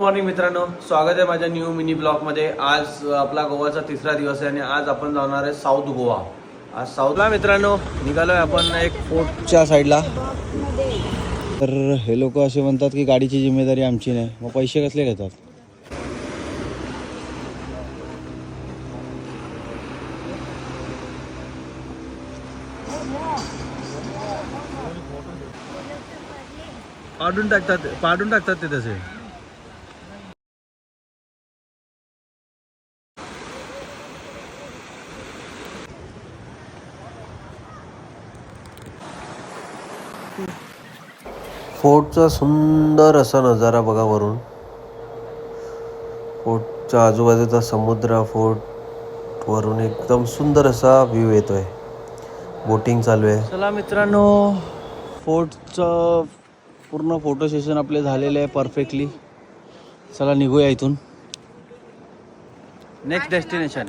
Morning मित्रांनो, स्वागत आहे माझ्या न्यू मिनी ब्लॉगमध्ये। आज आपला गोवाचा तिसरा दिवस आहे आणि आज आपण जाणार आहे साऊथ गोवा। आज साऊथला मित्रांनो निघालोय आपण एक फोर्टच्या साईडला। तर हे लोक असे म्हणतात की गाडीची जिम्मेदारी आमची नाही, मग पैसे कसले घेतात? पाडून टाकतात ते तसे। फोर्टचा सुंदर असा नजारा बघा वरून। फोर्टच्या आजूबाजूचा समुद्र, फोर्ट वरून एकदम सुंदर असा व्ह्यू येतोय। बोटिंग चालू आहे। चला मित्रांनो, फोर्टचं पूर्ण फोटो सेशन आपले झालेले आहे परफेक्टली। चला निघूया इथून नेक्स्ट डेस्टिनेशन।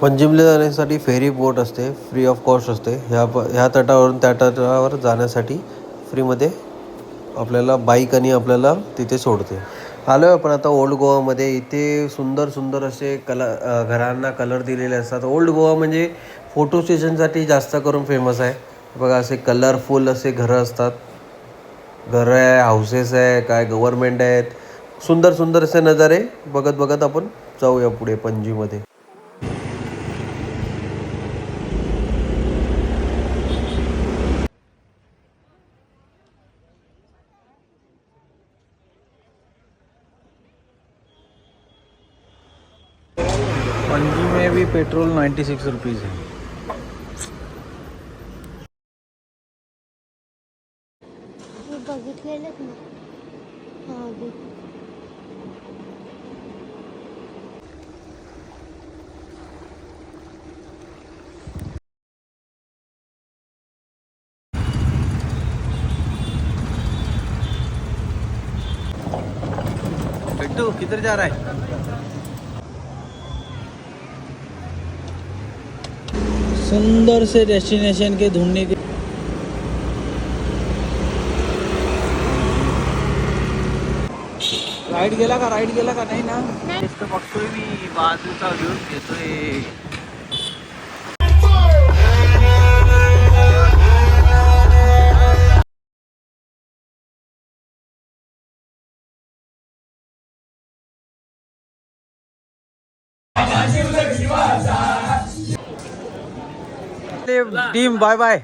पंजिमला जाण्यासाठी फेरी बोट असते, फ्री ऑफ कॉस्ट असते। ह्या तटावरून त्या तटावर जाण्यासाठी फ्रीमध्ये आपल्याला बाईक आणि आपल्याला तिथे सोडते। आलो आहे आपण आता ओल्ड गोवामध्ये। इथे सुंदर सुंदर असे घरांना कलर दिलेले असतात। ओल्ड गोवा म्हणजे फोटो स्टेशनसाठी जास्त करून फेमस आहे। बघा असे कलरफुल असे घरं असतात, घरं आहे, हाऊसेस आहे, काय गव्हर्नमेंट आहेत। सुंदर सुंदर असे नजारे बघत बघत आपण जाऊया पुढे पणजीमध्ये। पणजी में भी पेट्रोल 96 रुपीज़ है। बघितलेलंच ना। बिट्टू किधर जा रहा है? सुंदर से डेस्टिनेशन के ढूंढने के राईड गेला का नाही ना? नुसतं बघतोय मी बाजूचा व्ह्यू घेतोय। Team bye bye.